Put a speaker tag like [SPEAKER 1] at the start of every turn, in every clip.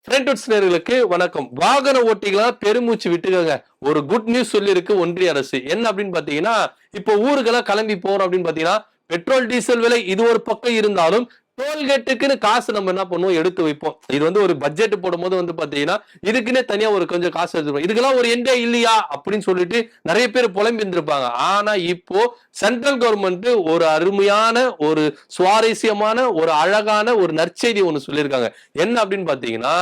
[SPEAKER 1] Friends நேயர்களுக்கு வணக்கம். வாகன ஓட்டிகளா பெருமூச்சு விட்டுக்கங்க. ஒரு குட் நியூஸ் சொல்லியிருக்கு ஒன்றிய அரசு. என்ன அப்படின்னு பாத்தீங்கன்னா, இப்போ ஊருக்கெல்லாம் கிளம்பி போறோம் அப்படின்னு பாத்தீங்கன்னா, பெட்ரோல் டீசல் விலை இது ஒரு பக்கம் இருந்தாலும் டோல்கேட்டுக்குன்னு காசு நம்ம என்ன பண்ணுவோம் எடுத்து வைப்போம். இது ஒரு பட்ஜெட் போடும்போது பாத்தீங்கன்னா, இதுக்குன்னே தனியா ஒரு கொஞ்சம் காசு எடுத்துப்போம். இதுக்கெல்லாம் ஒரு எண்டே இல்லையா அப்படின்னு சொல்லிட்டு நிறைய பேர் புலம்பி இருந்திருப்பாங்க. ஆனா இப்போ சென்ட்ரல் கவர்மெண்ட் ஒரு அருமையான, ஒரு சுவாரஸ்யமான, ஒரு அழகான ஒரு நற்செய்தி ஒண்ணு சொல்லியிருக்காங்க. என்ன அப்படின்னு பாத்தீங்கன்னா,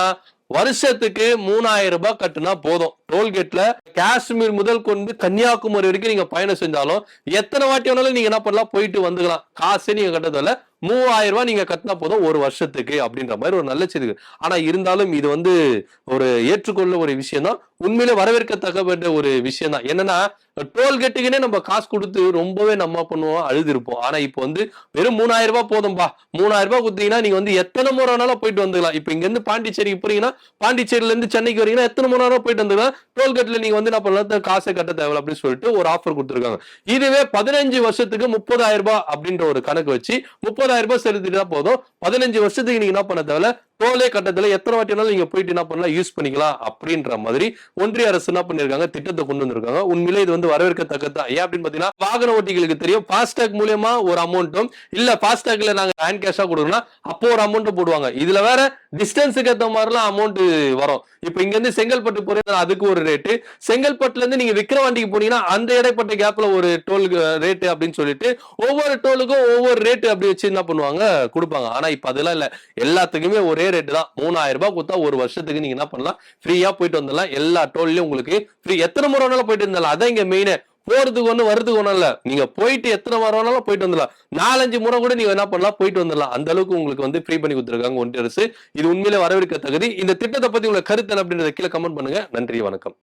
[SPEAKER 1] வருஷத்துக்கு 3000 ரூபாய் கட்டுனா போதும். டோல்கேட்ல காஷ்மீர் முதல் கொண்டு கன்னியாகுமரி வரைக்கும் நீங்க பயணம் செஞ்சாலும் எத்தனை வாட்டி வேணாலும் நீங்க என்ன பண்ணலாம், போயிட்டு வந்துக்கலாம். காசே நீங்க கட்டதில்ல. 3000 ரூபாய் நீங்க கட்டினா போதும் ஒரு வருஷத்துக்கு அப்படின்ற மாதிரி ஒரு நல்ல செய்தி. ஆனா இருந்தாலும் இது ஒரு ஏற்றுக்கொள்ள ஒரு விஷயம் தான். உண்மையிலே வரவேற்கத்தக்க ஒரு விஷயம் தான். என்னன்னா டோல்கேட்டுக்குன்னே நம்ம காசு கொடுத்து ரொம்பவே நம்ம பண்ணுவோம், அழுதுருப்போம். ஆனா இப்போ வெறும் 3000 ரூபாய் போதும்பா. 3000 ரூபாய் கொடுத்தீங்கன்னா நீங்க எத்தனை முறை வேணாலும் போயிட்டு வந்துக்கலாம். இப்ப இங்க இருந்து பாண்டிச்சேரிக்கு போறீங்கன்னா, பாண்டிச்சேரியில இருந்து சென்னைக்கு வரீங்கன்னா எத்தனை முறை வேணாலும் போயிட்டு வந்துக்கலாம். டோல்கேட்ல நீங்க என்ன பண்ணலாம், காசை கட்ட தேவை அப்படின்னு சொல்லிட்டு ஒரு ஆஃபர் கொடுத்துருக்காங்க. இதுவே 15 வருஷத்துக்கு 30,000 ரூபாய் அப்படின்ற ஒரு கணக்கு வச்சு 30,000 ரூபாய் செலுத்திட்டா போதும். 15 வருஷத்துக்கு நீங்க என்ன பண்ண தேவை, டோலே கட்டத்துல எத்தனை வாட்டி வேணாலும் நீங்க போயிட்டு என்ன பண்ணலாம், யூஸ் பண்ணிக்கலாம் அப்படின்ற மாதிரி ஒன்றிய அரசு என்ன பண்ணிருக்காங்க, திட்டத்தை கொண்டு வந்திருக்காங்க. உண்மையிலே இது வரவேற்கத்தக்கதான். ஏன் அப்படின்னு பாத்தீங்கன்னா, வாகன ஓட்டிகளுக்கு தெரியும் ஃபாஸ்டாக் மூலமா ஒரு அமௌண்ட்டும் இல்ல ஃபாஸ்டாக்ல நாங்க ஹேண்ட் கேஷா கொடுக்கணும் அப்போ ஒரு அமௌண்ட் போடுவாங்க. இதுல வேற டிஸ்டன்ஸுக்கு ஏத்த மாதிரிலாம் அமௌண்ட் வரும். இப்ப இங்க இருந்து செங்கல்பட்டு போறீங்கன்னா அதுக்கு ஒரு ரேட்டு, செங்கல்பட்டுல இருந்து நீங்க விக்கிரவாண்டிக்கு போனீங்கன்னா அந்த இடைப்பட்ட கேப்ல ஒரு டோல் ரேட்டு அப்படின்னு சொல்லிட்டு ஒவ்வொரு டோலுக்கும் ஒவ்வொரு ரேட்டு அப்படி வச்சு என்ன பண்ணுவாங்க, கொடுப்பாங்க. ஆனா இப்ப அதெல்லாம் இல்ல, எல்லாத்துக்குமே ஒரே ரேட்டு தான். 3000 ரூபாய் கொடுத்தா ஒரு வருஷத்துக்கு நீங்க என்ன பண்ணலாம், ஃப்ரீயா போயிட்டு வந்துடலாம். எல்லா டோல்லயும் உங்களுக்கு ஃப்ரீ. எத்தனை முறை வேணாலும் போயிட்டு வந்துடலாம். அதான் இங்க மெயின். போறதுக்கு ஒண்ணு வரதுக்கு ஒண்ணும் இல்ல. நீங்க போயிட்டு எத்தனை முறை வேணாலும் போயிட்டு வந்துடலாம். 4-5 முறை கூட நீங்க என்ன பண்ணலாம், போயிட்டு வந்துடலாம். அந்த அளவுக்கு உங்களுக்கு ஃப்ரீ பண்ணி கொடுத்துருக்காங்க ஒன்றிய அரசு. இது உண்மையிலே வரவேற்கத்தக்கது. இந்த திட்டத்தை பத்தி உங்க கருத்து என்ன அப்படின்றத கீழே கமெண்ட் பண்ணுங்க. நன்றி, வணக்கம்.